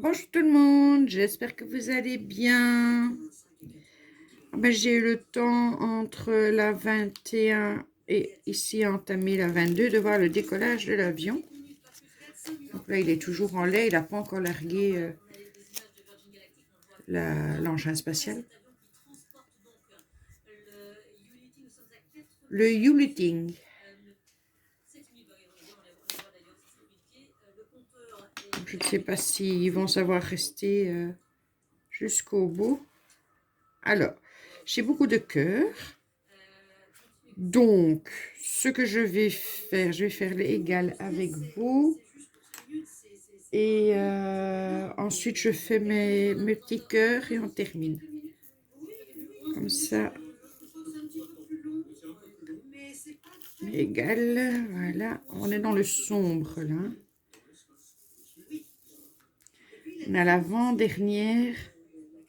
Bonjour tout le monde, j'espère que vous allez bien. J'ai eu le temps entre la 21 et ici entamé la 22 de voir le décollage de l'avion. Donc là, il est toujours en lait, il n'a pas encore largué l'engin spatial. Le Yuliting. Je ne sais pas s'ils vont savoir rester jusqu'au bout. Alors, j'ai beaucoup de cœur. Donc, ce que je vais faire l'égal avec vous. Et ensuite, je fais mes petits cœurs et on termine. Comme ça. Égal, voilà. On est dans le sombre, là. On a l'avant-dernière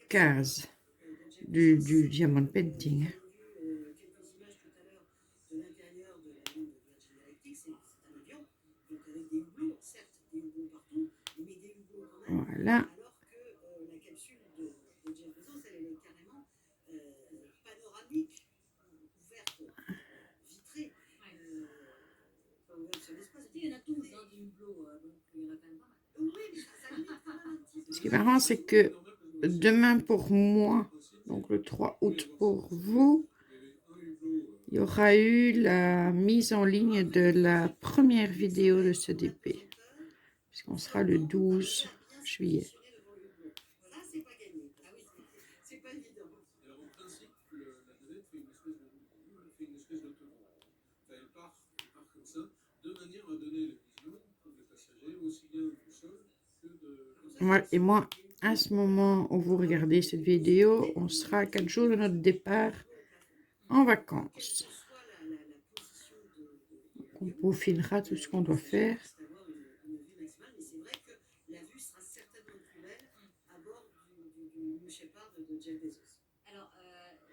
case du diamond painting. Voilà. Ce qui est marrant, c'est que demain pour moi, donc le 3 août pour vous, il y aura eu la mise en ligne de la première vidéo de ce DP, puisqu'on sera le 12 juillet. Et moi, à ce moment où vous regardez cette vidéo, on sera à 4 jours de notre départ en vacances. On peaufinera tout ce qu'on doit faire. Alors,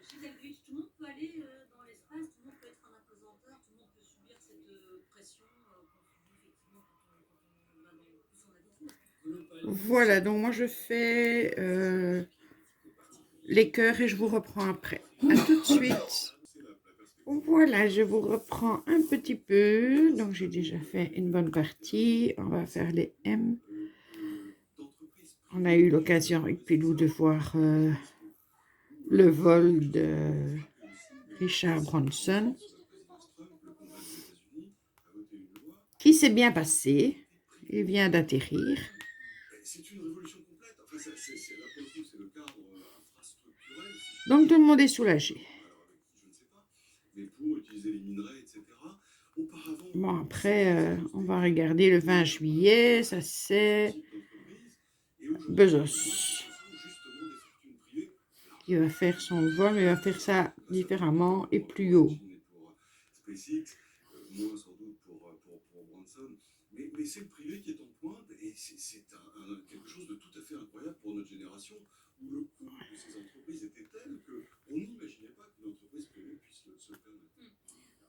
chez Elbridge, tout le monde peut aller dans l'espace, tout le monde peut être un apesanteur, tout le monde peut subir cette pression qu'on subit effectivement quand on va dans plus en altitude. Voilà, donc moi je fais les cœurs et je vous reprends après. À tout de suite. Voilà, je vous reprends un petit peu. Donc j'ai déjà fait une bonne partie. On va faire les M. On a eu l'occasion avec Pilou de voir le vol de Richard Branson, qui s'est bien passé. Il vient d'atterrir. Donc tout le monde est soulagé. Bon, après, on va regarder le 20 juillet, ça c'est Bezos qui va faire son vol, mais il va faire ça différemment et plus haut. Mais c'est le privé qui est en pointe et c'est quelque chose de tout à fait incroyable pour notre génération où le coût de ces entreprises était tel qu'on n'imaginait pas qu'une entreprise privée puisse se le permettre.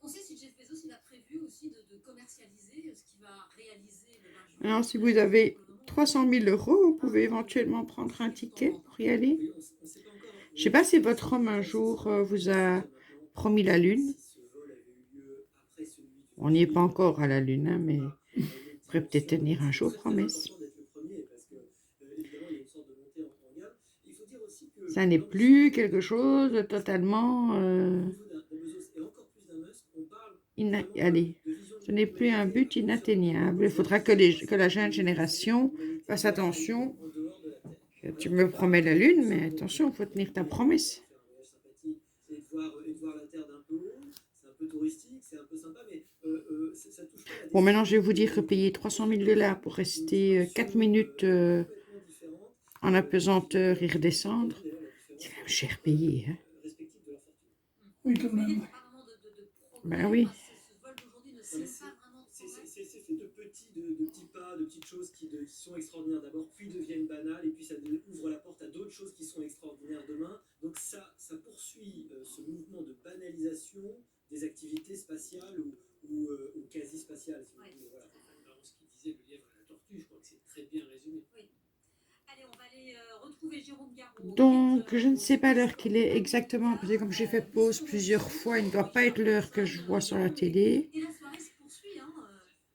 On sait si Jeff Bezos il a prévu aussi de commercialiser ce qu'il va réaliser le 20 juillet. Alors, si vous avez 300 000 euros, vous pouvez éventuellement prendre un ticket pour y aller. Je ne sais pas si votre homme un jour vous a promis la lune. On n'y est pas encore à la lune, hein, mais il pourrait peut-être tenir un jour promesse. Ça n'est plus quelque chose de totalement... Allez, ce n'est plus un but inatteignable. Il faudra que la jeune génération fasse attention. Tu me promets la lune, mais attention, il faut tenir ta promesse. Bon, maintenant, je vais vous dire que payer 300 000 $ pour rester 4 minutes en apesanteur et redescendre, c'est quand même cher payé. Hein? Oui, quand même. Ben oui. C'est fait de petits pas, de petites choses qui sont extraordinaires d'abord, puis deviennent banales, et puis ça ouvre la porte à d'autres choses qui sont extraordinaires demain. Donc ça poursuit ce mouvement de banalisation des activités spatiales ou quasi-spatiales. Si vous voulez. Voilà. Ce qu'il disait, le lièvre et la tortue, je crois que c'est très bien résumé. Oui. Donc, je ne sais pas l'heure qu'il est exactement, parce que comme j'ai fait pause plusieurs fois, il ne doit pas être l'heure que je vois sur la télé. Et la soirée se poursuit, hein.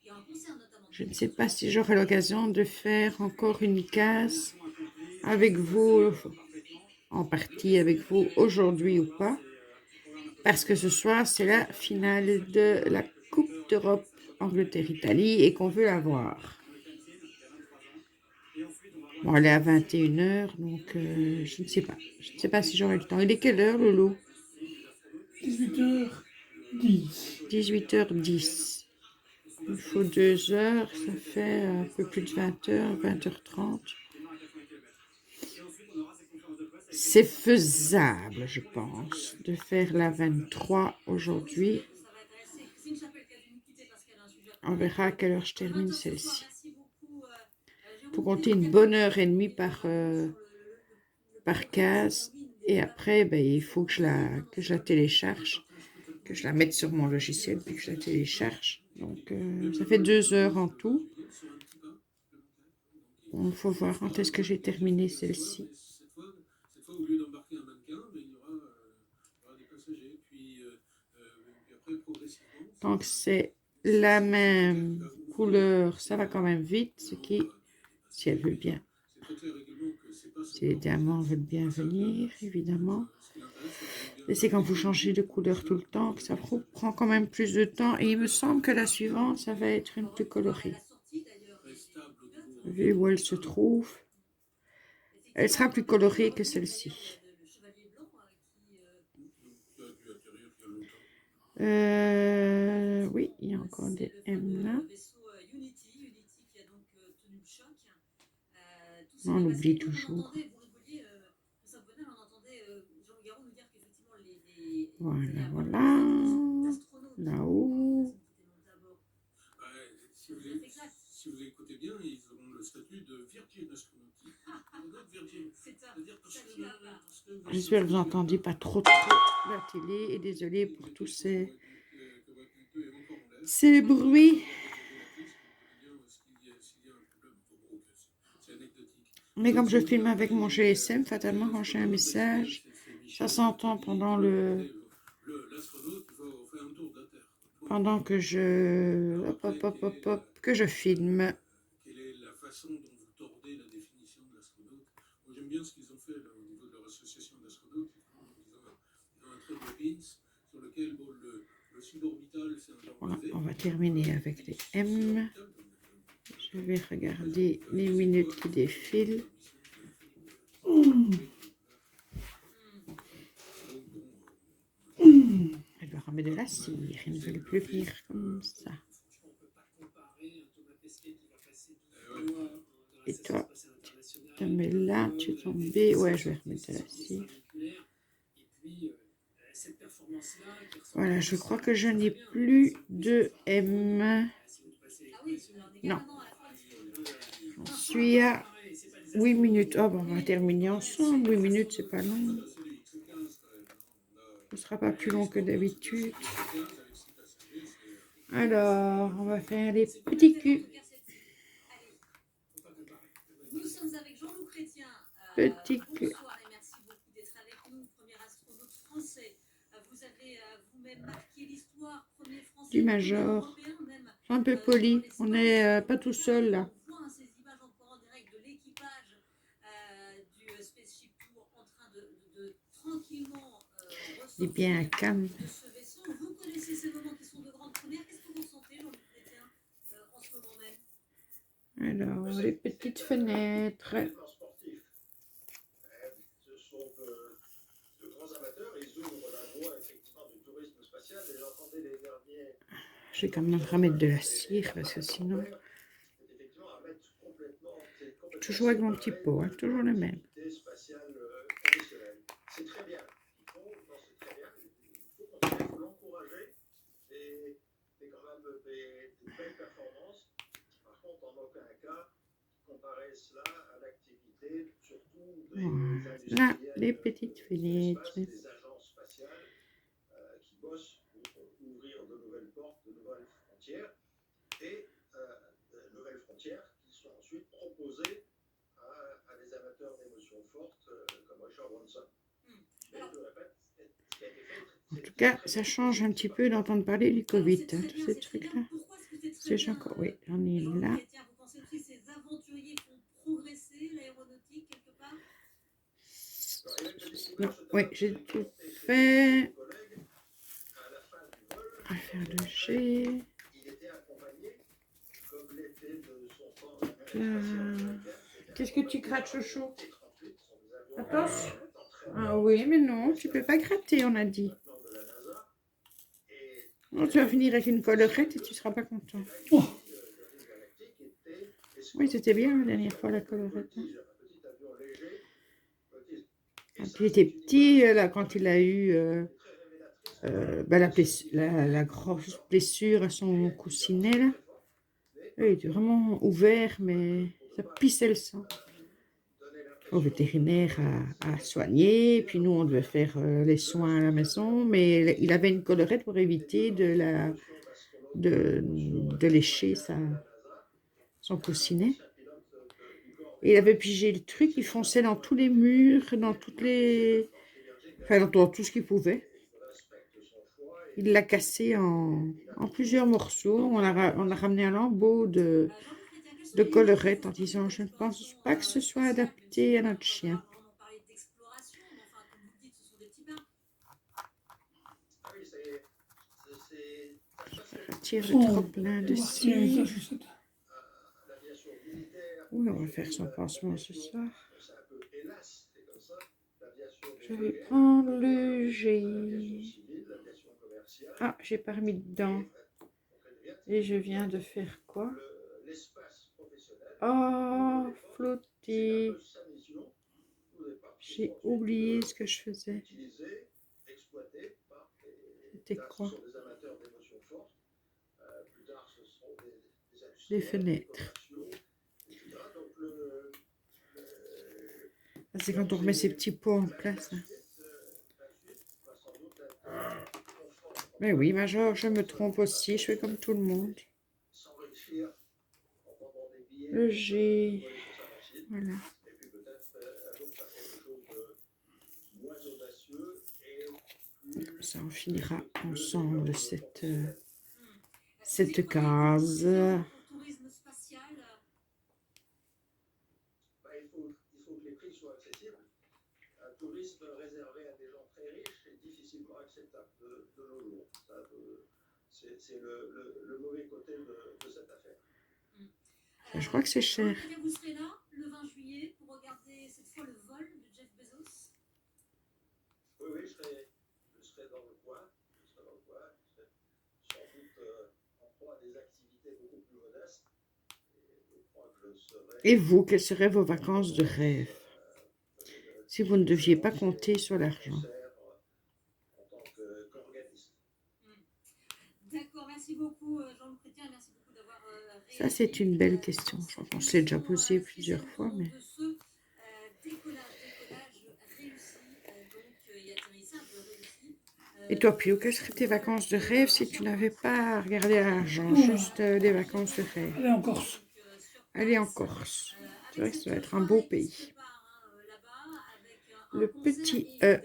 Il y a un concert notamment. Je ne sais pas si j'aurai l'occasion de faire encore une case avec vous, en partie avec vous aujourd'hui ou pas, parce que ce soir, c'est la finale de la Coupe d'Europe Angleterre-Italie et qu'on veut la voir. Bon, elle est à 21h, donc je ne sais pas. Je ne sais pas si j'aurai le temps. Il est quelle heure, Lolo? 18h10. 18h10. Il faut 2 heures, ça fait un peu plus de 20h, 20h30. C'est faisable, je pense, de faire la 23 aujourd'hui. Ça va être assez. Christine Chapelle qui a dû nous quitter parce qu'elle a un sujet. On verra à quelle heure je termine Ce soir, celle-ci. merci beaucoup. Il faut compter une bonne heure et demie par case. Et après, ben, il faut que je la télécharge, que je la mette sur mon logiciel, puis que je la télécharge. Donc, ça fait 2 heures en tout. Bon, il faut voir quand est-ce que j'ai terminé celle-ci. Cette fois, au lieu d'embarquer un mannequin, il y aura des passagers. Puis après, progressivement. Tant que c'est la même couleur, ça va quand même vite, ce qui, si elle veut bien, si les diamants veulent bien venir, évidemment. Et c'est quand vous changez de couleur tout le temps que ça prend quand même plus de temps. Et il me semble que la suivante, ça va être une plus colorée. Vu où elle se trouve, elle sera plus colorée que celle-ci. Oui, il y a encore des M là. On l'oublie toujours. Voilà, voilà. Là-haut. Si vous écoutez bien, ils auront le statut de Virgin Astronautique. J'espère que vous n'entendez pas trop la télé. Et désolé pour tous ces bruits. Mais comme je filme avec mon GSM, fatalement, quand j'ai un message, ça s'entend pendant que que je filme. Quelle est la façon dont vous tordez la définition de l'astronaute? Moi, j'aime bien ce qu'ils ont fait là, au niveau de leur association d'astronautes. Ils ont un très beau pins sur lequel le suborbital, c'est un genre Voilà, levé. on va terminer avec les M. Je vais regarder les minutes qui défilent. Elle va remettre de la cire. Il ne veut plus venir comme ça. Et toi, tu te mets là, tu tombes B. Ouais, je vais remettre de la cire. Voilà, je crois que je n'ai plus de M. Non. J'en suis à 8 minutes. Oh, bon, on va terminer ensemble. 8 minutes, c'est pas long. Ce ne sera pas plus long que d'habitude. Alors, on va faire les petits culs. Nous sommes avec Jean-Loup Chrétien. Petit cul. Bonsoir et merci beaucoup d'être avec nous. Premier astronaute français. Vous avez vous-même marqué l'histoire. Premier français. Du Major. Un peu poli. On n'est pas tout seul là. On voit ces images encore en direct de l'équipage du Spaceship Tour en train de tranquillement Il est bien calme. de ce vaisseau. Vous connaissez ces moments qui sont de grande première. Qu'est-ce que vous ressentez, Jean-Loup Chrétien, en ce moment même? Alors, les petites fenêtres. Ce sont de grands amateurs. Ils ouvrent la voie effectivement du tourisme spatial. Et j'entendais les derniers. Je vais quand même remettre de la cire parce que sinon. Toujours avec mon petit pot, hein, toujours le même. C'est très bien. Il faut continuer, il faut l'encourager. Et c'est quand même des belles performances. Par contre, en aucun cas, comparer cela à l'activité, surtout des Là, les petites fenêtres. des agences spatiales qui bossent pour ouvrir de nouvelles portes, de nouvelles frontières, et de nouvelles frontières qui sont ensuite proposées à des amateurs d'émotions fortes comme de ça. Mais je le répète, ce qui a été fait, En tout cas, ça change un petit peu d'entendre parler du Covid, hein, tous ces trucs-là. Pourquoi est-ce que c'est très C'est bien encore, oui, j'en ai Jean là. Chrétien, vous pensez aussi que ces aventuriers font progresser l'aéronautique quelque part? Non, oui, j'ai tout fait. collègues, à la fin du vol, On va faire le G. il était accompagné, comme l'était de son frère Là. Qu'est-ce que tu grattes, chouchou? Attention. Ah oui, mais non, tu peux pas gratter, on a dit. Non, tu vas finir avec une collerette et tu seras pas content. Oh, Oui, c'était bien la dernière fois la collerette. Hein. Quand il était petit, là, quand il a eu bah, la grosse blessure à son coussinet, là, il était vraiment ouvert, mais ça pissait le sang. Au vétérinaire à soigner, puis nous, on devait faire les soins à la maison, mais il avait une collerette pour éviter de lécher son coussinet. Et il avait pigé le truc, il fonçait dans tous les murs, dans toutes les... Enfin, dans tout ce qu'il pouvait. Il l'a cassé en plusieurs morceaux. On a ramené un lambeau de collerette en disant, je ne pense pas que ce soit adapté à notre chien. On parlait d'exploration, mais enfin, comme vous dites, ce sont des petits bains. Je tire le trop plein dessus. ça, je sais. Oui, on va faire son pansement ce soir. Je vais prendre le G. Ah, j'ai pas remis dedans. Et je viens de faire quoi? Oh, flotter. J'ai oublié ce que je faisais. C'était quoi? Les fenêtres. C'est quand on remet ces petits pots en place. Hein. Mais oui, Major, je me trompe aussi. Je fais comme tout le monde. Le G. Voilà. Comme ça, on finira ensemble cette case. Tourisme spatial. Il faut que les prix soient accessibles. Un tourisme réservé à des gens très riches est difficilement acceptable de nos jours. C'est le mauvais côté de cette affaire. Je crois que c'est cher. Vous serez là le 20 juillet pour regarder cette fois le vol de Jeff Bezos? Oui, je serai dans le coin. Je serai sans doute en proie à des activités beaucoup plus modestes. Et je crois que je serai... Et vous, quelles seraient vos vacances de rêve si vous ne deviez pas compter sur l'argent? D'accord, merci beaucoup Jean-Luc Chrétien, merci beaucoup d'avoir Ça, c'est une belle question. Je crois qu'on s'est déjà posé plusieurs fois. Mais... Et toi, Pio, quelles seraient tes vacances de rêve si tu n'avais pas regardé l'argent, juste des vacances de rêve? Allez en Corse. Aller en Corse. C'est vrai que ça va être un beau pays. Le petit E.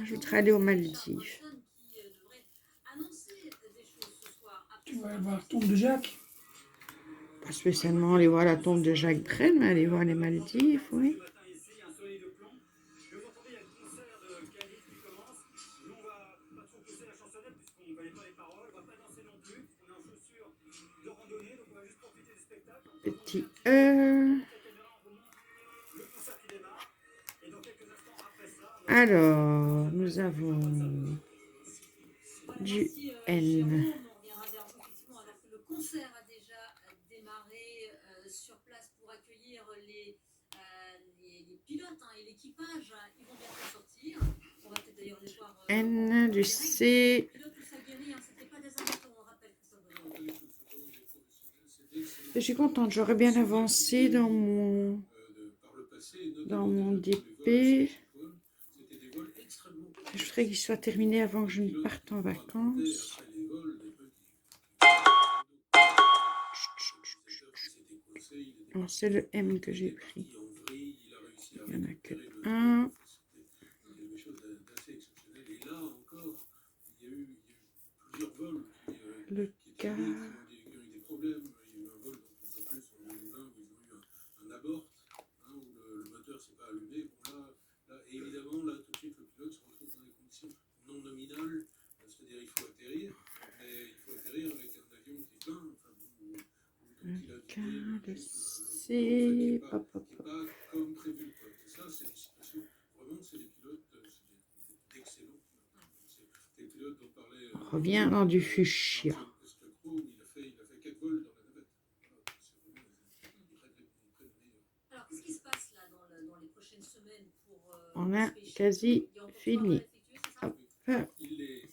Je voudrais aller aux Maldives. Tu vas voir la tombe de Jacques. Pas spécialement aller voir la tombe de Jacques Brel, mais aller voir les Maldives, oui. Petit E. Alors, nous avons du N. Le concert a déjà démarré sur place pour accueillir les pilotes et l'équipage. Ils vont bientôt sortir. On va peut-être d'ailleurs les voir. N, du C. Je suis contente, j'aurais bien avancé dans mon DP. Je voudrais qu'il soit terminé avant que je ne parte en vacances. Oh, c'est le M que j'ai pris. Il n'y en a que un. Quelque chose d'assez exceptionnel. Et là encore, il y a eu plusieurs vols Le qui ont cas. eu des problèmes. Il y a eu un vol dans le plus en 2020 où ils ont eu un abort, hein, où le moteur ne s'est pas allumé. Bon, là, et évidemment, là, tout de suite, le pilote se retrouve dans des conditions non nominales, c'est-à-dire il faut atterrir, mais il faut atterrir avec un avion qui est plein, enfin, Le il a cas, vidé le qui C. n'est pas, comme prévu. Quoi. Et ça, c'est des situations, vraiment, c'est des pilotes, c'est d'excellents pilotes. C'est des pilotes dont parlait On revient dans du fuchsia. il a fait 4 vols dans la navette. Voilà, c'est vraiment, ils prennent les meilleurs. Alors, qu'est-ce qui se passe là dans les prochaines semaines pour On a Space Ship? quasi Il y a encore 3 vols fini. à effectuer, c'est ça? Hop. Il est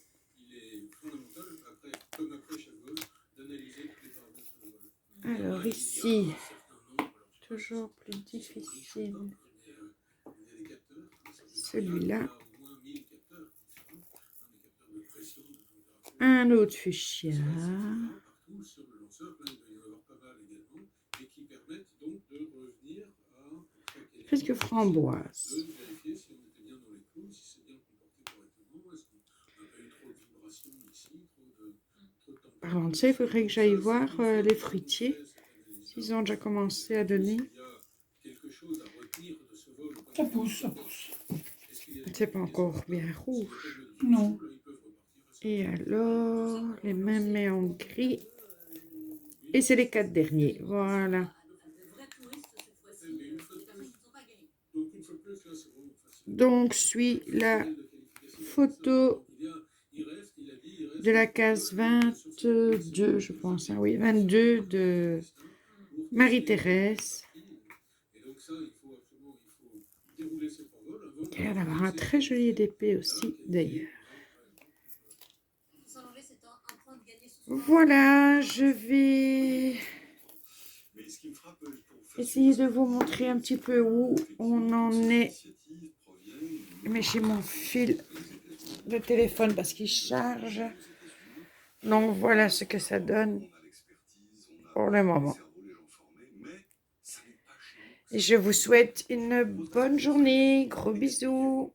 fondamental, comme après chaque vol, d'analyser tous les paramètres de vol. Alors ici, toujours plus difficile. Celui-là. Un autre fuchsia. Presque framboise. Parlant de ça, il faudrait que j'aille voir les fruitiers. S'ils ont déjà commencé à donner. Ça pousse, ça pousse. C'est pas encore bien rouge. Non. Et alors, les mêmes mais en gris. Et c'est les 4 derniers. Voilà. Donc, suit la photo de la case 22, je pense. Hein, oui, 22 de Marie-Thérèse. Elle a d'avoir un très joli DP aussi, d'ailleurs. Voilà, je vais essayer de vous montrer un petit peu où on en est. Mais j'ai mon fil de téléphone parce qu'il charge. Donc voilà ce que ça donne pour le moment. Et je vous souhaite une bonne journée. Gros bisous.